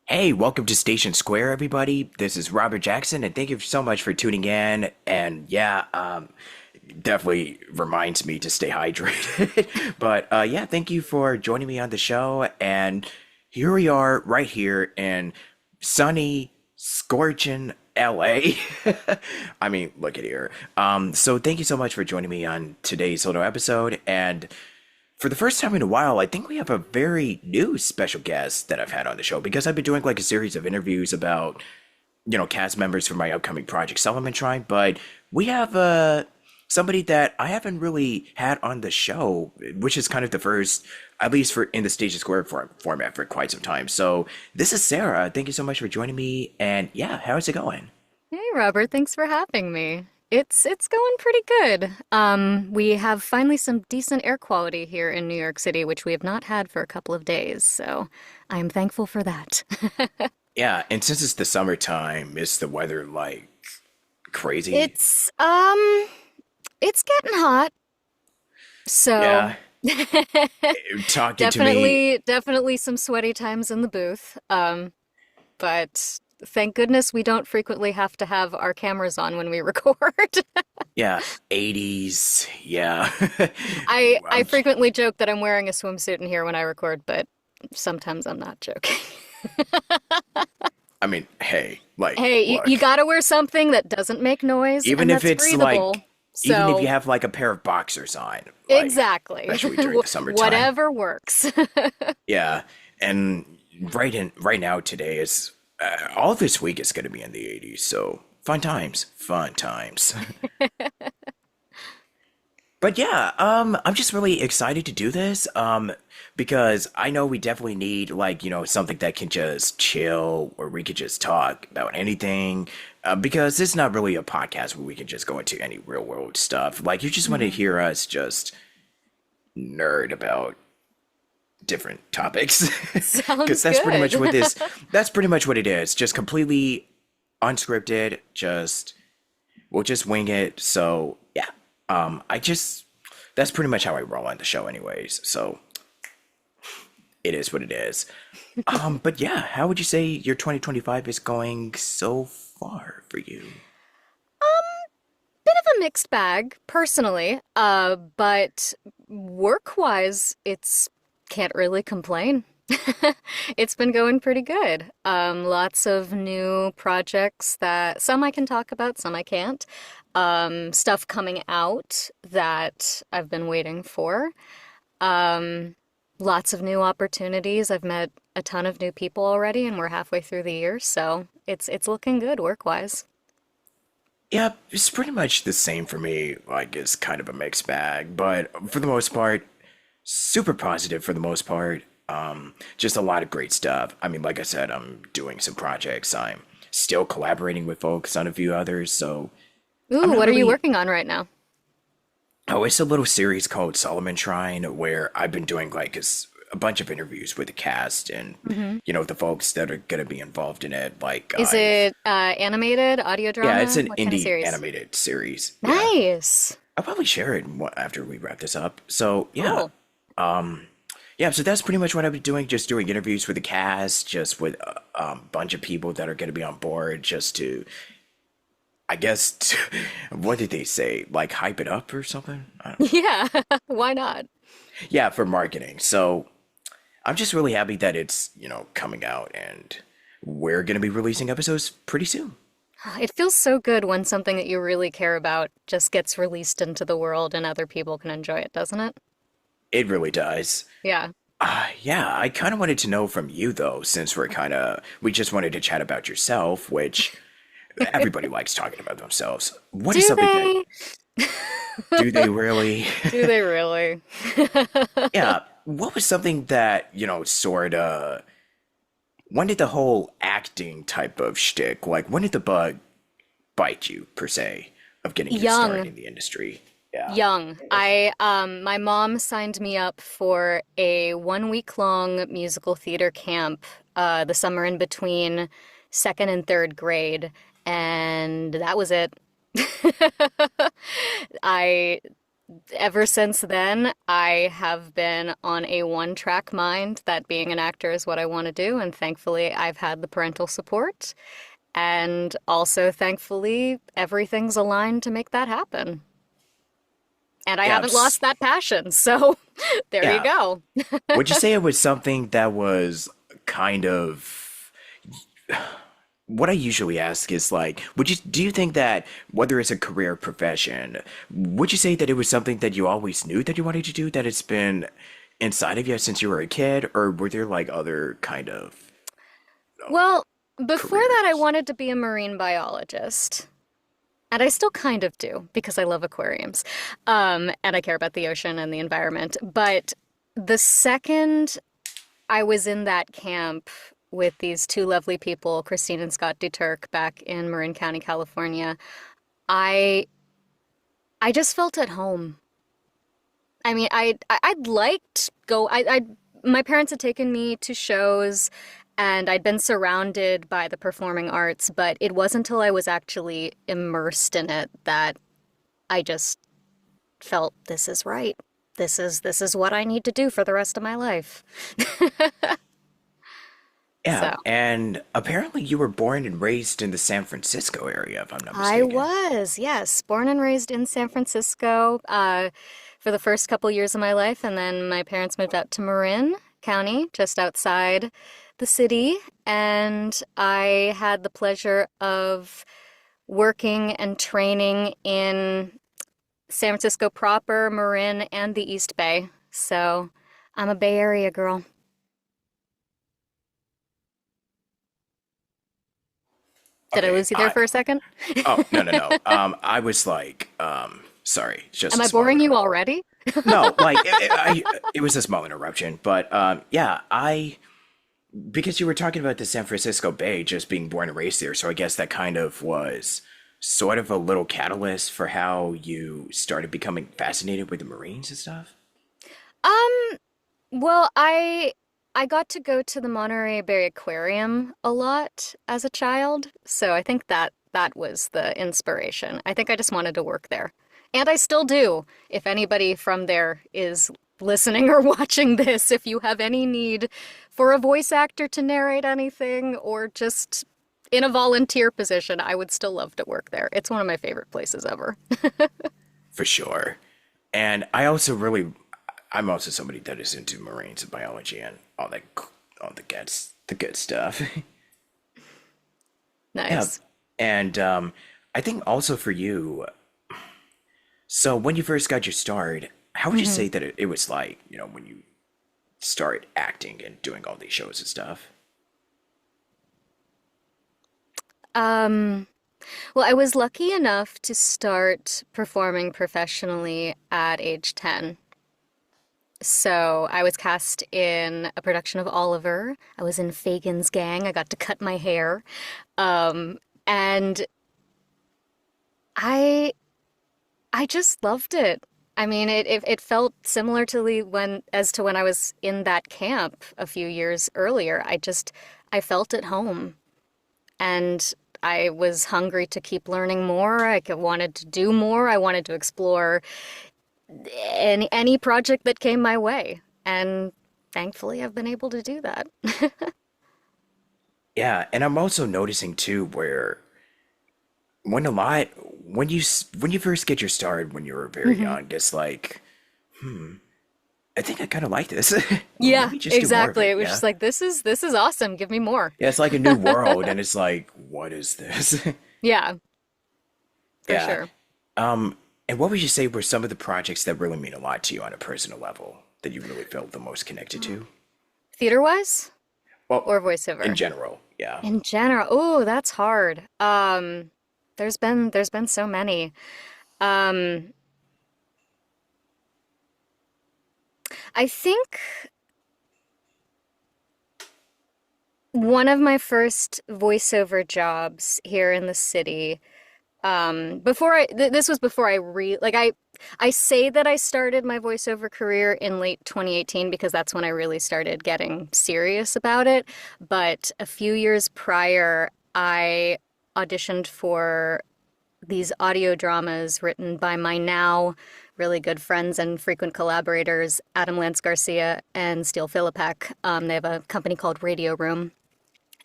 Hey, welcome to Station Square, everybody. This is Robert Jackson, and thank you so much for tuning in. And yeah, definitely reminds me to stay hydrated. But yeah, thank you for joining me on the show. And here we are, right here in sunny, scorching LA. I mean, look at here. So thank you so much for joining me on today's little episode. And for the first time in a while, I think we have a very new special guest that I've had on the show because I've been doing like a series of interviews about, cast members for my upcoming project Solomon Shrine, but we have somebody that I haven't really had on the show, which is kind of the first, at least for in the Station Square format for quite some time. So this is Sarah. Thank you so much for joining me, and yeah, how's it going? Hey Robert, thanks for having me. It's going pretty good. We have finally some decent air quality here in New York City, which we have not had for a couple of days, so I am thankful for that. Yeah, and since it's the summertime, is the weather like crazy? It's getting hot, so Yeah, talking to me. definitely some sweaty times in the booth. But thank goodness we don't frequently have to have our cameras on when we record. Yeah, 80s. Yeah. I I'm, frequently joke that I'm wearing a swimsuit in here when I record, but sometimes I'm not joking. I mean, hey, like, Hey, you look, gotta wear something that doesn't make noise even and if that's it's breathable. even if you So, have like a pair of boxers on, like, exactly. especially during the summertime. Whatever works. Yeah, and right now today is all this week is going to be in the 80s, so fun times, fun times. But yeah, I'm just really excited to do this, because I know we definitely need like, something that can just chill or we could just talk about anything. Because it's not really a podcast where we can just go into any real world stuff. Like you just want to Mhm. hear us just nerd about different topics. Because Sounds good. that's pretty much what it is. Just completely unscripted, just we'll just wing it. So yeah, I just that's pretty much how I roll on the show, anyways. So it is what it is. But yeah, how would you say your 2025 is going so far for you? Bit of a mixed bag, personally. But work-wise, it's can't really complain. It's been going pretty good. Lots of new projects that some I can talk about, some I can't. Stuff coming out that I've been waiting for. Um, Lots of new opportunities. I've met a ton of new people already, and we're halfway through the year, so it's looking good work-wise. Yeah, it's pretty much the same for me. Like, it's kind of a mixed bag, but for the most part, super positive for the most part. Just a lot of great stuff. I mean, like I said, I'm doing some projects. I'm still collaborating with folks on a few others, so I'm Ooh, not what are you really. working on right now? Oh, it's a little series called Solomon Shrine where I've been doing like a bunch of interviews with the cast and Hmm. the folks that are gonna be involved in it. Like Is I've it animated, audio yeah, it's drama? an What kind of indie series? animated series. Yeah, Nice. I'll probably share it after we wrap this up. So yeah, Cool. yeah. So that's pretty much what I've been doing. Just doing interviews with the cast, just with a bunch of people that are gonna be on board, just to I guess what did they say? Like hype it up or something? I don't know. Yeah, why not? Yeah, for marketing. So I'm just really happy that it's, coming out and we're going to be releasing episodes pretty soon. It feels so good when something that you really care about just gets released into the world and other people can enjoy it, doesn't it? It really does. Yeah. Yeah, I kind of wanted to know from you though, since we just wanted to chat about yourself, which everybody likes talking about themselves. What is Do something that, they? do they really? Do they really? Yeah, what was something that, sort of, when did the whole acting type of shtick, like when did the bug bite you, per se, of getting your start Young. in the industry? Yeah. Young. My mom signed me up for a 1 week long musical theater camp, the summer in between second and third grade, and that was it. I ever since then, I have been on a one-track mind that being an actor is what I want to do, and thankfully, I've had the parental support, and also thankfully, everything's aligned to make that happen. And I Yeah, haven't lost that passion, so there you yeah. go. Would you say it was something that was kind of what I usually ask is like, would you do you think that whether it's a career or profession, would you say that it was something that you always knew that you wanted to do, that it's been inside of you since you were a kid, or were there like other kind of Well, before that, I careers? wanted to be a marine biologist. And I still kind of do because I love aquariums. And I care about the ocean and the environment. But the second I was in that camp with these two lovely people, Christine and Scott Duturk, back in Marin County, California, I I just felt at home. I mean, I'd liked go. My parents had taken me to shows, and I'd been surrounded by the performing arts, but it wasn't until I was actually immersed in it that I just felt this is right. This is what I need to do for the rest of my life. Yeah, So and apparently you were born and raised in the San Francisco area, if I'm not I mistaken. was, yes, born and raised in San Francisco for the first couple years of my life, and then my parents moved out to Marin County, just outside the city, and I had the pleasure of working and training in San Francisco proper, Marin, and the East Bay. So I'm a Bay Area girl. Did I Okay, lose you there for a second? oh, no, no, no. I was like, sorry, it's just Am a I small boring you interrupt. already? No, like it was a small interruption, but yeah, because you were talking about the San Francisco Bay, just being born and raised there, so I guess that kind of was sort of a little catalyst for how you started becoming fascinated with the Marines and stuff. Um, well, I got to go to the Monterey Bay Aquarium a lot as a child, so I think that was the inspiration. I think I just wanted to work there. And I still do. If anybody from there is listening or watching this, if you have any need for a voice actor to narrate anything or just in a volunteer position, I would still love to work there. It's one of my favorite places ever. For sure. And I'm also somebody that is into Marines and biology and all the good stuff. Yeah, Nice. and I think also for you, so when you first got your start, how would you hmm say that it was like, when you start acting and doing all these shows and stuff? Um, well, I was lucky enough to start performing professionally at age 10. So I was cast in a production of Oliver. I was in Fagin's gang. I got to cut my hair. And I I just loved it. I mean, it felt similar to when I was in that camp a few years earlier. I felt at home and I was hungry to keep learning more. Wanted to do more. I wanted to explore any project that came my way. And thankfully, I've been able to do that. Yeah, and I'm also noticing too where when a lot when you first get your start when you were very hmm young, it's like, I think I kind of like this. Let Yeah, me just do more of exactly. it. It was Yeah. just like this is awesome. Give me more. Yeah, it's like a new world, and it's like, what is this? Yeah, for Yeah. sure. And what would you say were some of the projects that really mean a lot to you on a personal level that you really felt the most connected to? Theater wise Well, or in voiceover? general, yeah. In general, oh, that's hard. There's been so many. Um, I think one of my first voiceover jobs here in the city, before this was before I say that I started my voiceover career in late 2018 because that's when I really started getting serious about it. But a few years prior, I auditioned for these audio dramas written by my now really good friends and frequent collaborators, Adam Lance Garcia and Steele Philippek. They have a company called Radio Room.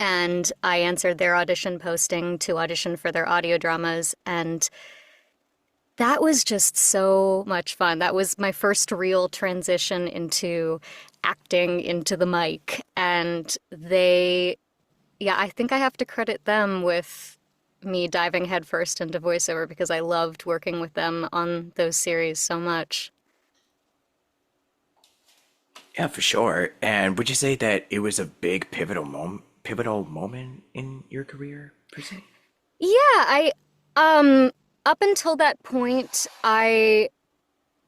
And I answered their audition posting to audition for their audio dramas. And that was just so much fun. That was my first real transition into acting into the mic. And yeah, I think I have to credit them with me diving headfirst into voiceover because I loved working with them on those series so much. Yeah, for sure. And would you say that it was a big pivotal moment in your career, per se? Yeah, um up until that point, I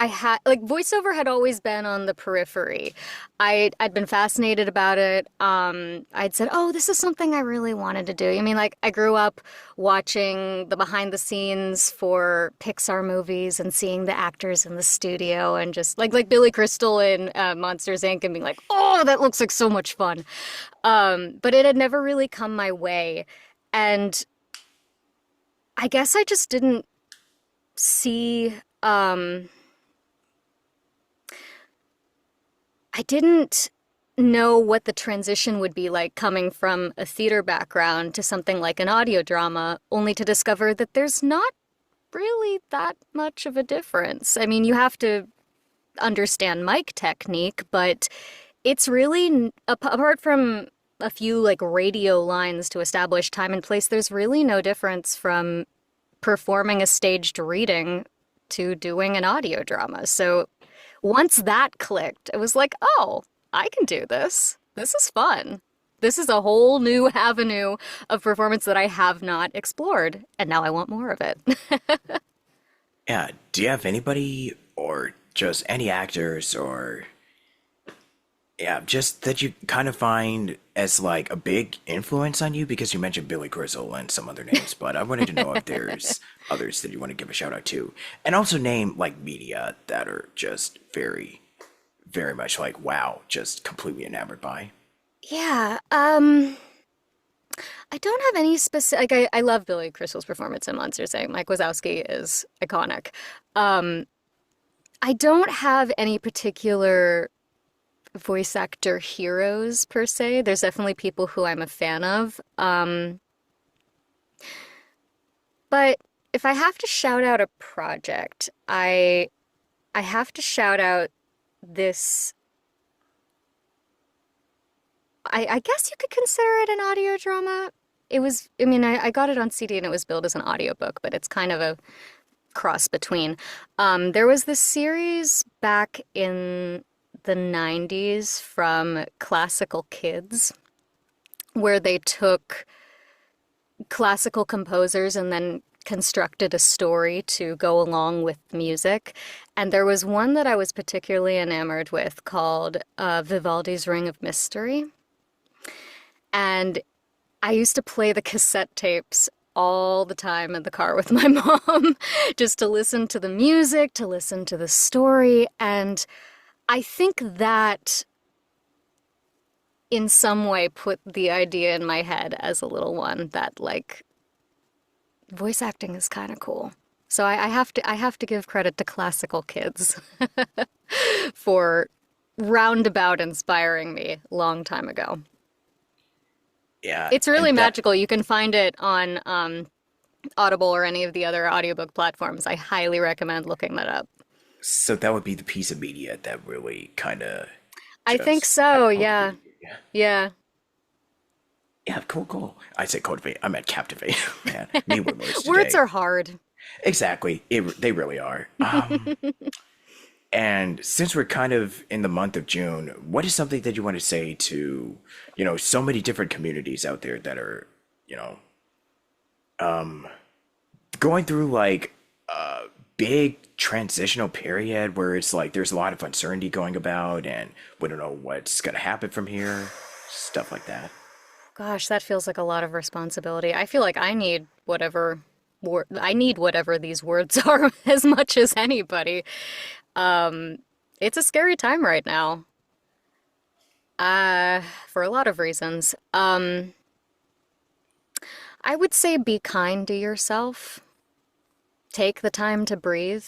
had like voiceover had always been on the periphery. I'd been fascinated about it. I'd said, "Oh, this is something I really wanted to do." I mean, like I grew up watching the behind the scenes for Pixar movies and seeing the actors in the studio and just like Billy Crystal in Monsters Inc. and being like, "Oh, that looks like so much fun." But it had never really come my way, and I guess I just didn't see. I didn't know what the transition would be like coming from a theater background to something like an audio drama, only to discover that there's not really that much of a difference. I mean, you have to understand mic technique, but it's really, apart from a few like radio lines to establish time and place, there's really no difference from performing a staged reading to doing an audio drama. So once that clicked, it was like, oh, I can do this. This is fun. This is a whole new avenue of performance that I have not explored, and now I want more of it. Yeah. Do you have anybody or just any actors or yeah, just that you kind of find as like a big influence on you because you mentioned Billy Crystal and some other names, but I wanted to know if there's others that you want to give a shout out to. And also name like media that are just very much like wow, just completely enamored by. Yeah, I don't have any specific. Like, I love Billy Crystal's performance in Monsters Inc. Mike Wazowski is iconic. Um, I don't have any particular voice actor heroes per se. There's definitely people who I'm a fan of. But if I have to shout out a project, I have to shout out this. I guess you could consider it an audio drama. It was, I mean, I got it on CD and it was billed as an audiobook, but it's kind of a cross between. There was this series back in the 90s from Classical Kids where they took classical composers and then constructed a story to go along with music. And there was one that I was particularly enamored with called Vivaldi's Ring of Mystery. And I used to play the cassette tapes all the time in the car with my mom just to listen to the music, to listen to the story. And I think that in some way put the idea in my head as a little one that like voice acting is kind of cool. So I have to give credit to Classical Kids for roundabout inspiring me long time ago. Yeah, It's really and that magical. You can find it on Audible or any of the other audiobook platforms. I highly recommend looking that up. so that would be the piece of media that really kind of I think just kind so, of yeah. motivated you. Yeah. Yeah. Yeah, cool, cool. I said cultivate. I meant captivate. Man, me with words Words today. are hard. Exactly. They really are. And since we're kind of in the month of June, what is something that you want to say to, so many different communities out there that are, you know, going through like a big transitional period where it's like there's a lot of uncertainty going about and we don't know what's going to happen from here, stuff like that. Gosh, that feels like a lot of responsibility. I feel like I need I need whatever these words are as much as anybody. It's a scary time right now. For a lot of reasons. I would say be kind to yourself. Take the time to breathe.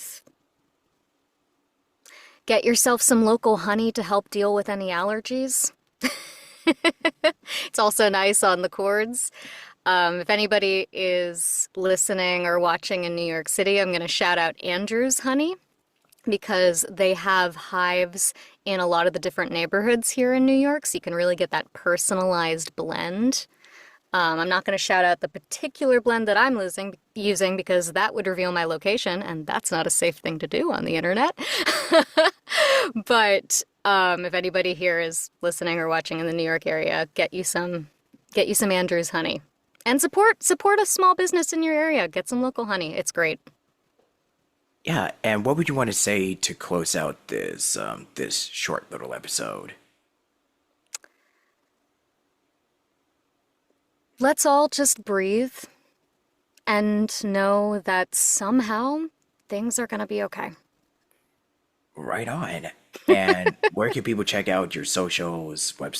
Get yourself some local honey to help deal with any allergies. It's also nice on the cords. If anybody is listening or watching in New York City, I'm going to shout out Andrew's Honey because they have hives in a lot of the different neighborhoods here in New York, so you can really get that personalized blend. I'm not going to shout out the particular blend that I'm using because that would reveal my location, and that's not a safe thing to do on the internet. But if anybody here is listening or watching in the New York area, get you some Andrew's honey, and support a small business in your area. Get some local honey. It's great. Yeah, and what would you want to say to close out this short little episode? Let's all just breathe and know that somehow things are going to be okay. Right on. And where can people check out your socials, the whole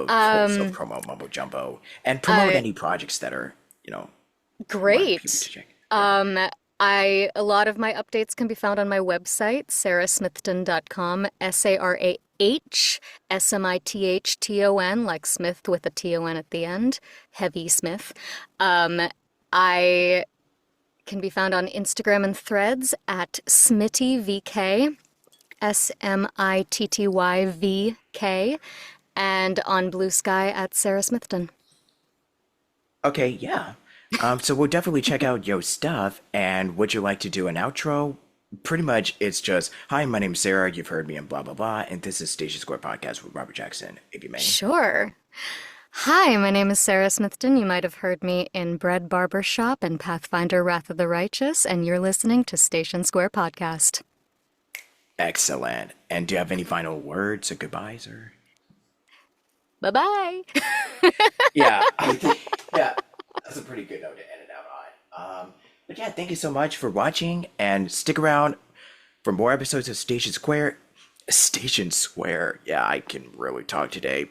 self Um, promo mumbo jumbo, and promote uh, any projects that are, you want people to Great. check? Yeah. Um, a lot of my updates can be found on my website, sarahsmithton.com, SarahSmithton, like Smith with a Ton at the end, Heavy Smith. I can be found on Instagram and Threads at SmittyVK, SmittyVK, and on Blue Sky at Sarah Smithton. Okay, yeah. So we'll definitely check out your stuff. And would you like to do an outro? Pretty much, it's just, hi, my name's Sarah. You've heard me and blah, blah, blah. And this is Station Square Podcast with Robert Jackson, if you may. Sure. Hi, my name is Sarah Smithton. You might have heard me in Bread Barber Shop and Pathfinder Wrath of the Righteous, and you're listening to Station Square Podcast. Excellent. And do you have any final words or goodbyes or? Bye-bye. Yeah, I think, yeah, that's a pretty good note to end it out on. But yeah, thank you so much for watching and stick around for more episodes of Station Square. Station Square. Yeah, I can really talk today.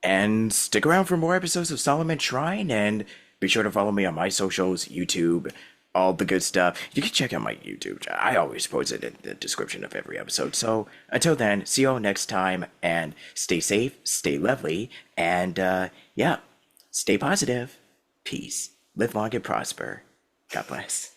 And stick around for more episodes of Solomon Shrine and be sure to follow me on my socials, YouTube, all the good stuff. You can check out my YouTube. I always post it in the description of every episode. So until then, see you all next time and stay safe, stay lovely, and yeah, stay positive. Peace. Live long and prosper. God bless.